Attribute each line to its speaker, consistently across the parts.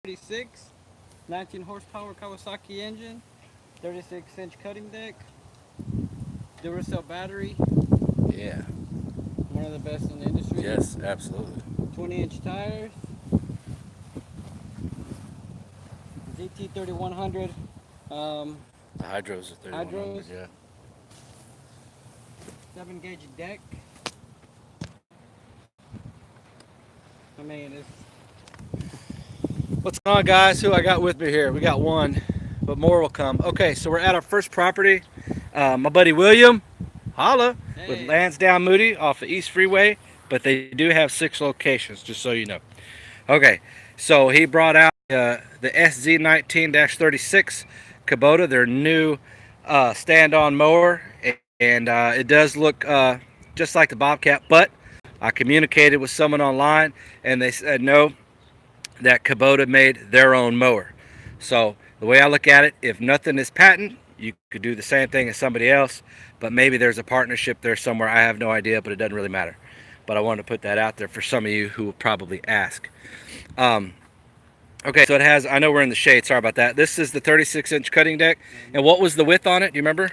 Speaker 1: 36, 19 horsepower Kawasaki engine, 36-inch cutting deck, Duracell battery,
Speaker 2: Yeah.
Speaker 1: one of the best in the industry.
Speaker 2: Yes, absolutely.
Speaker 1: 20-inch tires, ZT3100
Speaker 2: The hydros are
Speaker 1: hydros,
Speaker 2: 3100. Yeah.
Speaker 1: 7-gauge deck. I mean, it's
Speaker 2: What's going on, guys? Who I got with me here? We got one, but more will come. Okay, so we're at our first property. My buddy William, holla, with
Speaker 1: hey,
Speaker 2: Lansdowne Moody off the East Freeway, but they do have 6 locations, just so you know. Okay, so he brought out the SZ19-36 Kubota, their new stand-on mower, and it does look just like the Bobcat, but I communicated with someone online, and they said no, that Kubota made their own mower. So the way I look at it, if nothing is patent, you could do the same thing as somebody else, but maybe there's a partnership there somewhere. I have no idea, but it doesn't really matter. But I wanted to put that out there for some of you who will probably ask. Um, okay, so it has, I know we're in the shade, sorry about that. This is the 36-inch cutting deck. And what was the width on it? Do you remember?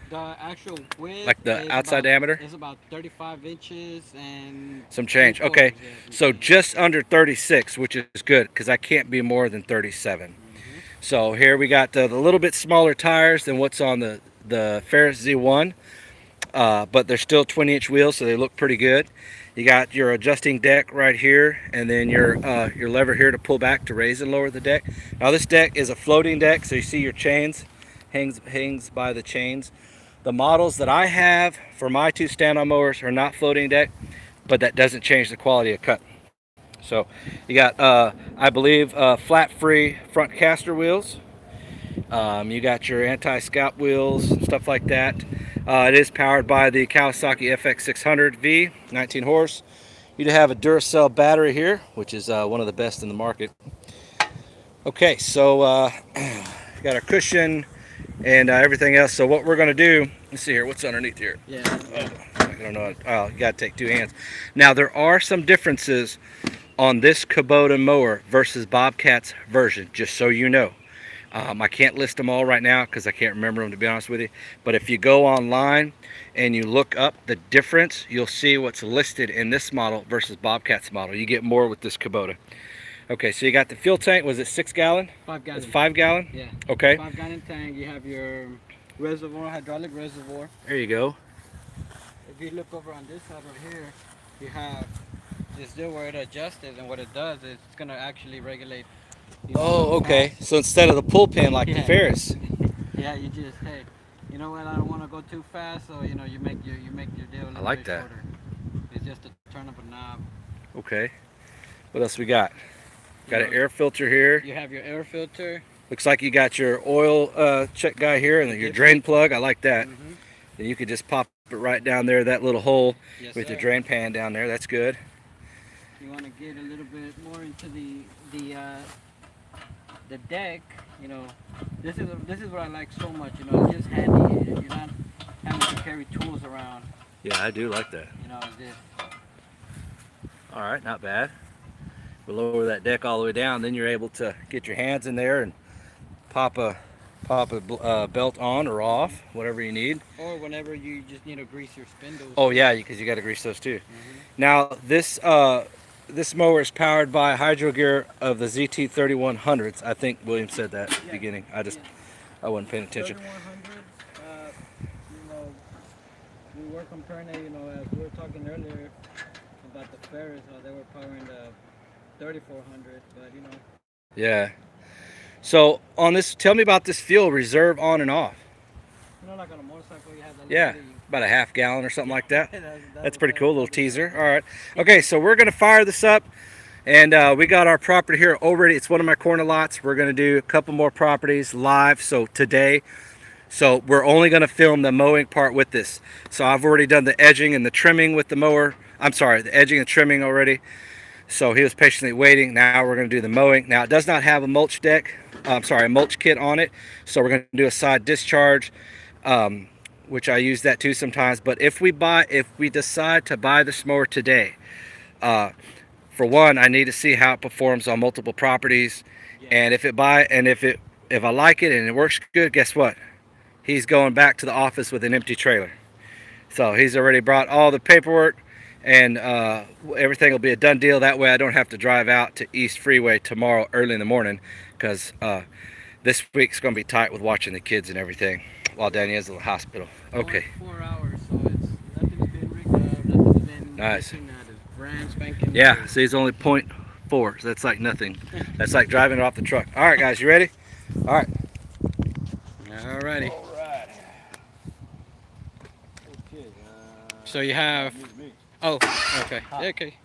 Speaker 1: the actual width
Speaker 2: Like the outside diameter?
Speaker 1: is about 35 inches and
Speaker 2: Some change. Okay,
Speaker 1: yeah,
Speaker 2: so just under 36, which is good because I can't be more than 37. So here we got the little bit smaller tires than what's on the Ferris Z1, but they're still 20-inch wheels, so they look pretty good. You got your adjusting deck right here, and then your lever here to pull back to raise and lower the deck. Now this deck is a floating deck, so you see your chains hangs by the chains. The models that I have for my 2 stand-on mowers are not floating deck, but that doesn't change the quality of cut. So you got, I believe, flat-free front caster wheels. You got your anti-scalp wheels, stuff like that. It is powered by the Kawasaki FX600V, 19 horse. You do have a Duracell battery here, which is one of the best in the market. Okay, so got our cushion and everything else. So what we're going to do, let's see here, what's underneath here?
Speaker 1: yeah.
Speaker 2: I don't know. Oh, you got to take 2 hands. Now there are some differences on this Kubota mower versus Bobcat's version, just so you know. I can't list them all right now because I can't remember them, to be honest with you. But if you go online and you look up the difference, you'll see what's listed in this model versus Bobcat's model. You get more with this Kubota. Okay, so you got the fuel tank. Was it 6 gallon?
Speaker 1: 5 gallon.
Speaker 2: It's 5 gallon?
Speaker 1: Yeah.
Speaker 2: Okay.
Speaker 1: 5-gallon tank. You have your reservoir, hydraulic reservoir.
Speaker 2: There you go.
Speaker 1: If you look over on this side right here, you have this deal where it adjusts it, and what it does is it's gonna actually regulate.
Speaker 2: Oh, okay. So instead of the pull pin like the Ferris.
Speaker 1: Yeah, you just, hey, you know what? I don't want to go too fast, so you know you make your deal a little
Speaker 2: like
Speaker 1: bit
Speaker 2: that.
Speaker 1: shorter. It's just a turn of a knob.
Speaker 2: Okay. What else we got? Got an air filter here.
Speaker 1: You have your air filter.
Speaker 2: Looks like you got your oil check guy here and then your drain plug. I like that. Then you could just pop it right down there, that little hole with your drain pan down there. That's good.
Speaker 1: You want to get a little bit more into the deck. You know, this is what I like so much. You know, it's just handy. You're not having to carry tools around.
Speaker 2: Yeah, I do like that.
Speaker 1: You know, this.
Speaker 2: All right, not bad. We'll lower that deck all the way down. Then you're able to get your hands in there and pop a belt on or off, whatever you need.
Speaker 1: Or whenever you just need to grease your spindles.
Speaker 2: Oh yeah, because you got to grease those too. Now this this mower is powered by hydro gear of the ZT3100s. I think William said that at the beginning. I wasn't paying attention.
Speaker 1: 3100. You know, we were comparing it. You know, as we were talking earlier about the Ferris, how they were powering the 3400, but you know.
Speaker 2: Yeah. So on this, tell me about this fuel reserve on and off.
Speaker 1: You know, like on a motorcycle, you have that.
Speaker 2: Yeah, about a half gallon or something like that. That's pretty cool,
Speaker 1: cool.
Speaker 2: little teaser. All right. Okay, so we're gonna fire this up, and we got our property here already. It's one of my corner lots. We're gonna do a couple more properties live. So today, so we're only gonna film the mowing part with this. So I've already done the edging and the trimming with the mower. I'm sorry, the edging and trimming already. So he was patiently waiting. Now we're going to do the mowing. Now it does not have a mulch deck, a mulch kit on it. So we're going to do a side discharge, which I use that too sometimes. But if we decide to buy this mower today, for one, I need to see how it performs on multiple properties, and if I like it and it works good, guess what? He's going back to the office with an empty trailer. So he's already brought all the paperwork, and everything will be a done deal. That way I don't have to drive out to East Freeway tomorrow early in the morning, because this week's going to be tight with watching the kids and everything while Danielle's in the hospital. Okay.
Speaker 1: 4 hours, so it's nothing's been rigged up, nothing's been
Speaker 2: Nice.
Speaker 1: Brand spanking.
Speaker 2: Yeah, see, it's only 0.4, so that's like nothing. That's like driving it off the truck. All right, guys, you ready? All right.
Speaker 1: Alrighty.
Speaker 2: All right.
Speaker 1: Okay. So you have. Oh, okay. Okay.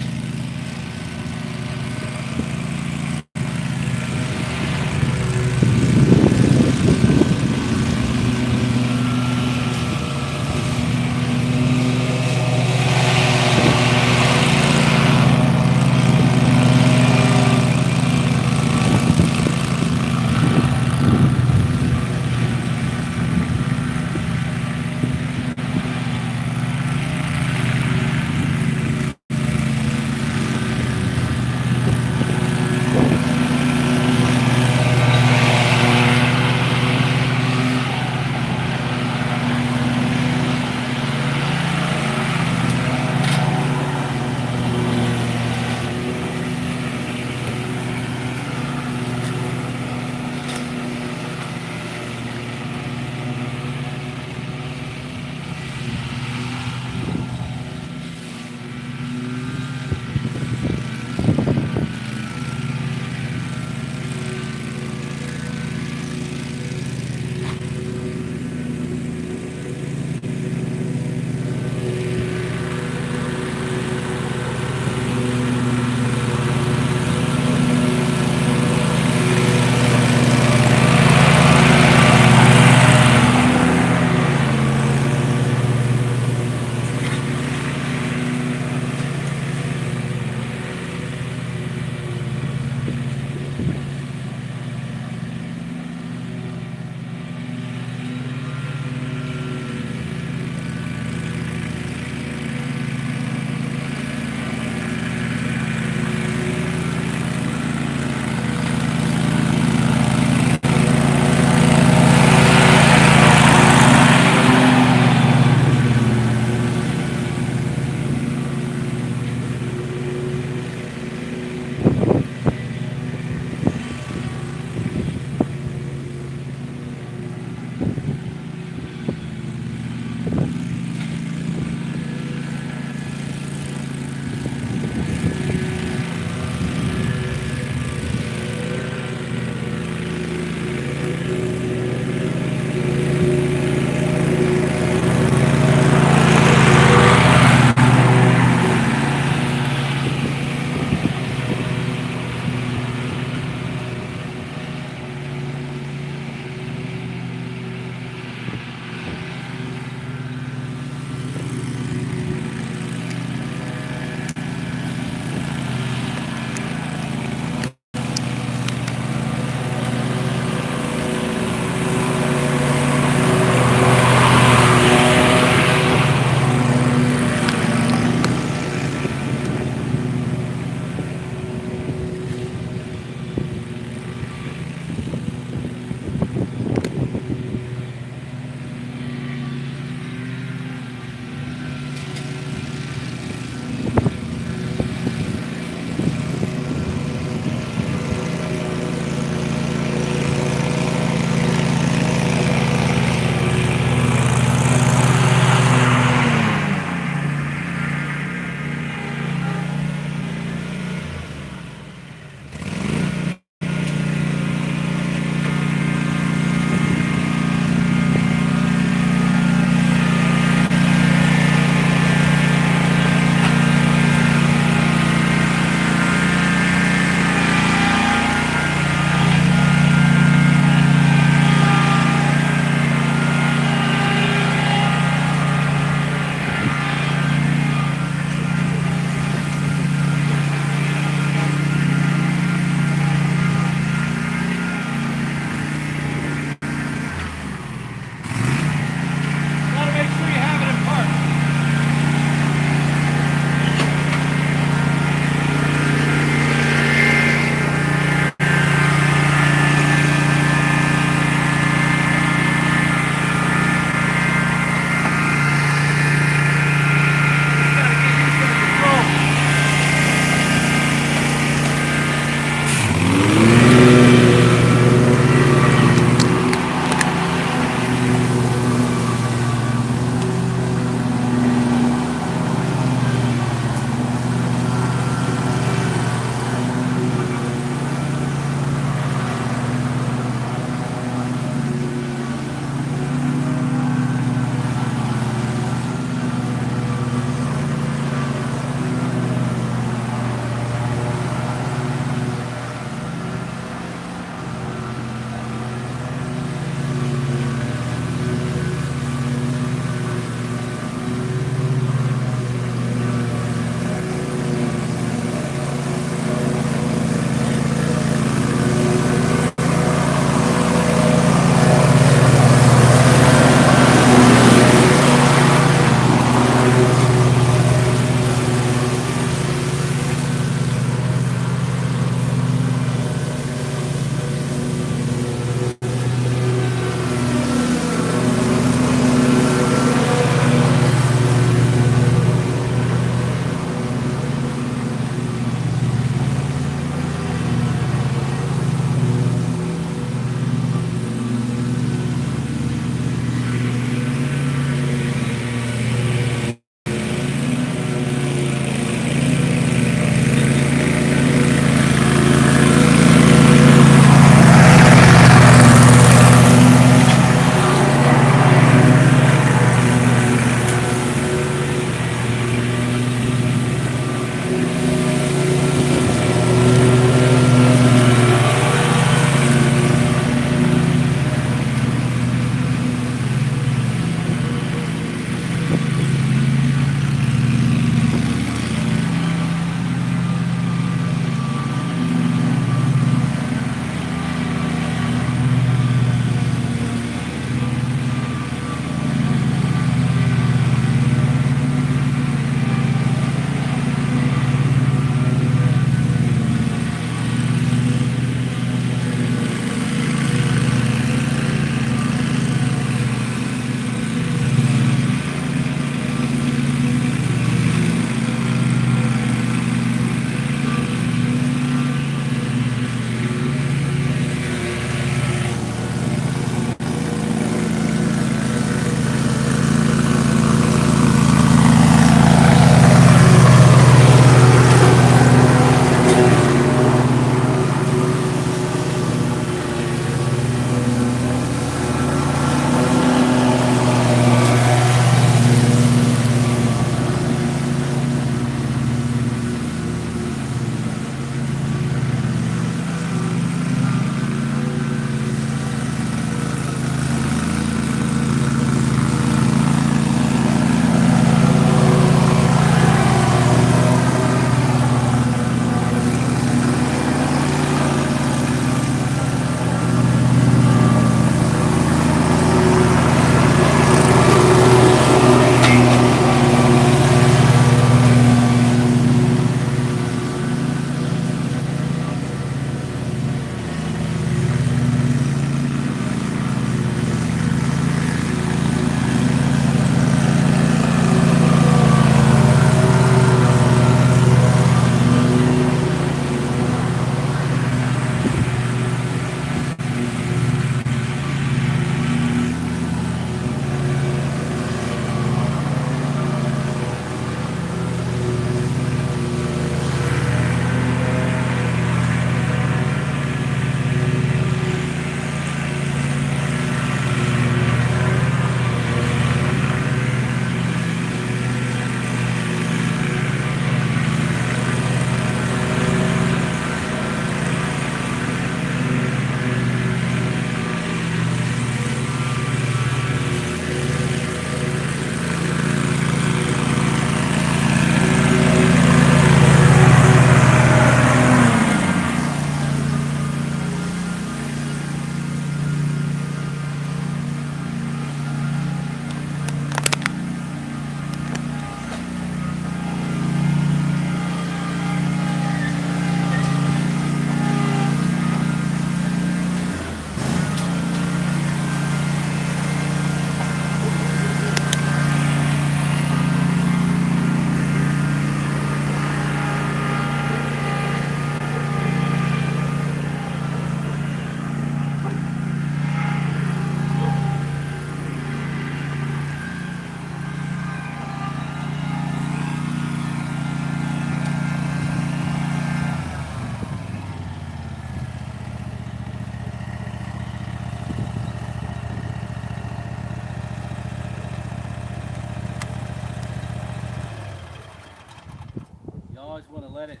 Speaker 2: want to let it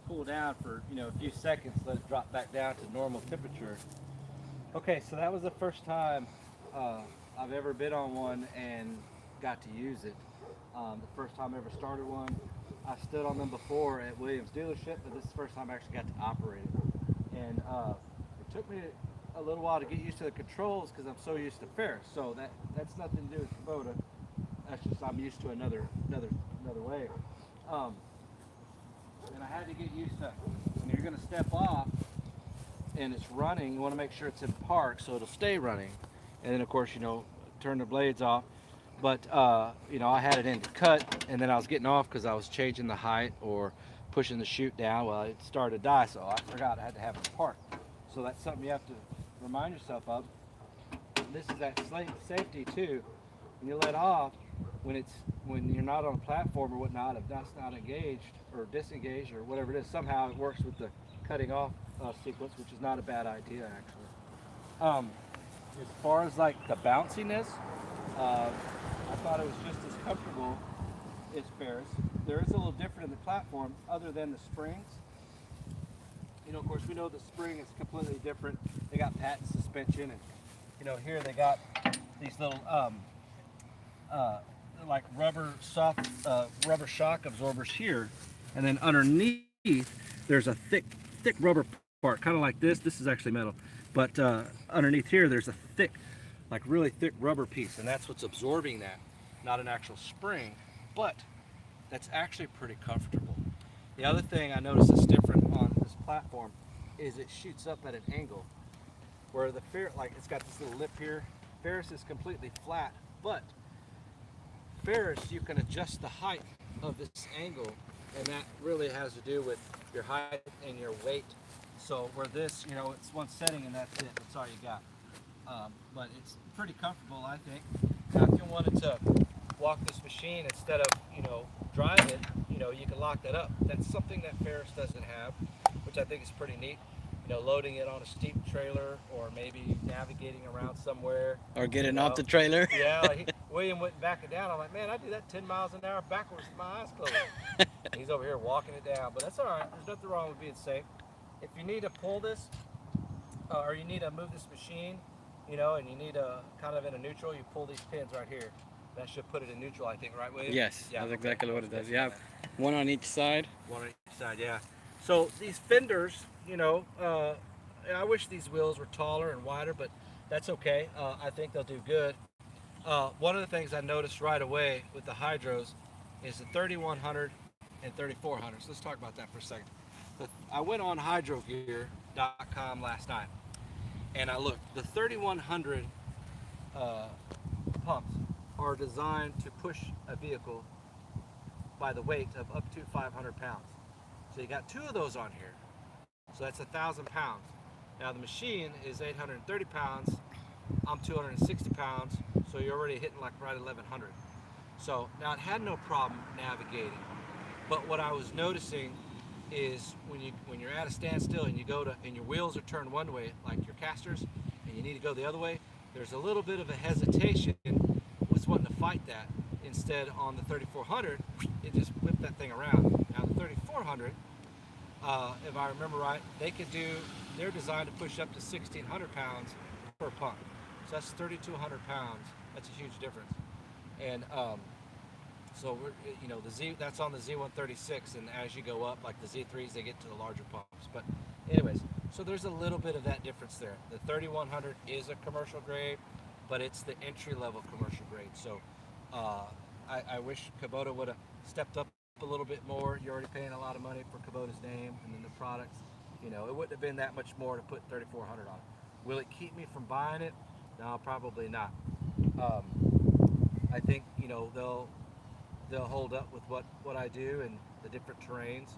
Speaker 2: cool down for, you know, a few seconds, let it drop back down to normal temperature. Okay, so that was the first time I've ever been on one and got to use it. The first time I ever started one. I stood on them before at Williams dealership, but this is the first time I actually got to operate it. And it took me a little while to get used to the controls because I'm so used to Ferris. So that's nothing to do with Kubota. That's just I'm used to another way. And I had to get used to when you're going to step off and it's running, you want to make sure it's in park so it'll stay running. And then of course, you know, turn the blades off. But you know, I had it in to cut, and then I was getting off because I was changing the height or pushing the chute down. Well, it started to die, so I forgot I had to have it parked. So that's something you have to remind yourself of. This is that safety too. When you let off, when you're not on a platform or whatnot, if that's not engaged or disengaged or whatever it is, somehow it works with the cutting off sequence, which is not a bad idea actually. As far as like the bounciness, I thought it was just as comfortable as Ferris. There is a little different in the platform other than the springs. You know, of course, we know the spring is completely different. They got patent suspension, and you know, here they got these little like rubber shock absorbers here, and then underneath there's a thick rubber part, kind of like this. This is actually metal, but underneath here there's a thick, like really thick rubber piece, and that's what's absorbing that, not an actual spring, but that's actually pretty comfortable. The other thing I noticed is different on this platform is it shoots up at an angle, where the Ferris, like it's got this little lip here. Ferris is completely flat, but Ferris you can adjust the height of this angle, and that really has to do with your height and your weight. So where this, you know, it's one setting and that's it. That's all you got. But it's pretty comfortable, I think. Now, if you wanted to walk this machine instead of, you know, drive it, you know, you can lock that up. That's something that Ferris doesn't have, which I think is pretty neat. You know, loading it on a steep trailer, or maybe navigating around somewhere.
Speaker 3: Or getting off the trailer.
Speaker 2: Yeah, William went back it down. I'm like, man, I do that 10 miles an hour backwards with my eyes closed. He's over here walking it down, but that's all right. There's nothing wrong with being safe. If you need to pull this, or you need to move this machine, you know, and you need a kind of in a neutral, you pull these pins right here. That should put it in neutral, I think, right, William?
Speaker 3: Yes,
Speaker 2: yeah,
Speaker 3: that's
Speaker 2: okay.
Speaker 3: exactly what it does. You have one on each side.
Speaker 2: One on each side, yeah. So these fenders, you know, I wish these wheels were taller and wider, but that's okay. I think they'll do good. One of the things I noticed right away with the hydros is the 3100 and 3400. So let's talk about that for a second. I went on hydrogear.com last night, and I looked. The 3100 pumps are designed to push a vehicle by the weight of up to 500 pounds. So you got two of those on here. So that's 1,000 pounds. Now the machine is 830 pounds. I'm 260 pounds. So you're already hitting like right 1,100. So now it had no problem navigating. But what I was noticing is when you're at a standstill and you go to, and your wheels are turned one way, like your casters, and you need to go the other way, there's a little bit of a hesitation with wanting to fight that. Instead, on the 3400, it just whipped that thing around. Now the 3400, if I remember right, they're designed to push up to 1,600 pounds per pump. So that's 3,200 pounds. That's a huge difference. And so you know, that's on the Z136, and as you go up, like the Z3s, they get to the larger pumps. But anyways, so there's a little bit of that difference there. The 3100 is a commercial grade, but it's the entry-level commercial grade. So I wish Kubota would have stepped up a little bit more. You're already paying a lot of money for Kubota's name and then the products. You know, it wouldn't have been that much more to put 3,400 on it. Will it keep me from buying it? No, probably not. I think, you know, they'll hold up with what I do and the different terrains.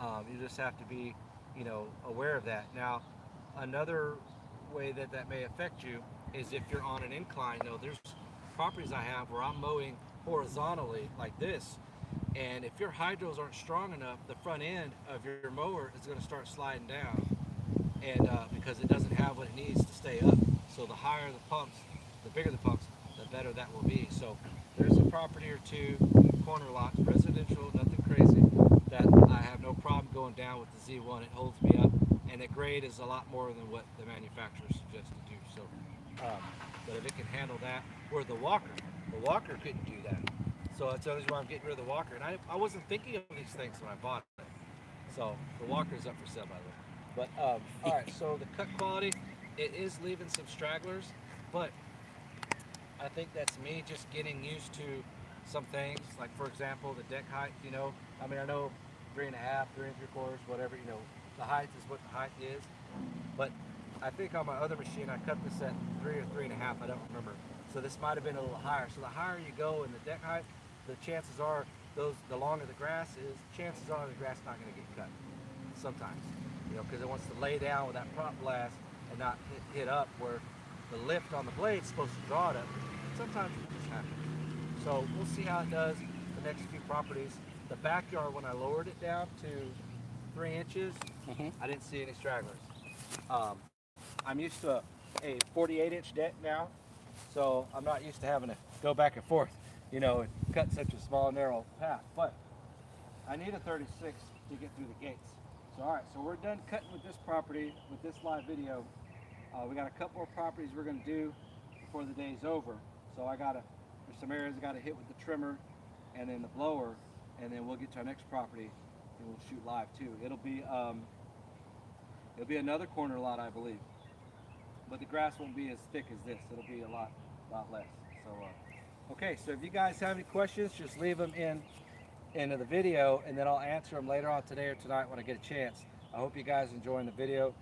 Speaker 2: You just have to be, you know, aware of that. Now, another way that may affect you is if you're on an incline. You know, there's properties I have where I'm mowing horizontally like this, and if your hydros aren't strong enough, the front end of your mower is going to start sliding down, and because it doesn't have what it needs to stay up. So the higher the pumps, the bigger the pumps, the better that will be. So there's a property or two, corner lots, residential, nothing crazy, that I have no problem going down with the Z1. It holds me up, and the grade is a lot more than what the manufacturer suggests to do. So, but if it can handle that, or the Walker couldn't do that. So that's the reason why I'm getting rid of the Walker. And I wasn't thinking of these things when I bought it. So the Walker's up for sale, by the way. But all right, so the cut quality, it is leaving some stragglers, but I think that's me just getting used to some things. Like for example, the deck height. You know, I mean, I know 3.5, 3 3/4, whatever. You know, the height is what the height is. But I think on my other machine, I cut this at 3 or 3.5. I don't remember. So this might have been a little higher. So the higher you go in the deck height, the chances are the longer the grass is, chances are the grass is not going to get cut. Sometimes, you know, because it wants to lay down with that prop blast and not hit up where the lift on the blade is supposed to draw it up. Sometimes it just happens. So we'll see how it does the next few properties. The backyard, when I lowered it down to 3 inches, I didn't see any stragglers. I'm used to a 48-inch deck now, so I'm not used to having to go back and forth, you know, and cut such a small, narrow path. But I need a 36 to get through the gates. So, all right, so we're done cutting with this property, with this live video. We got a couple more properties we're going to do before the day's over. So there's some areas I got to hit with the trimmer and then the blower, and then we'll get to our next property and we'll shoot live too. It'll be another corner lot, I believe, but the grass won't be as thick as this. It'll be a lot less. So, okay, so if you guys have any questions, just leave them into the video, and then I'll answer them later on today or tonight when I get a chance. I hope you guys enjoying the video.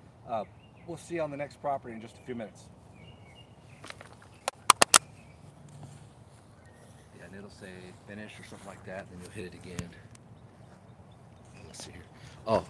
Speaker 2: We'll see you on the next property in just a few minutes. Yeah, and it'll say finish or something like that, then you'll hit it again. Let's see here. Oh,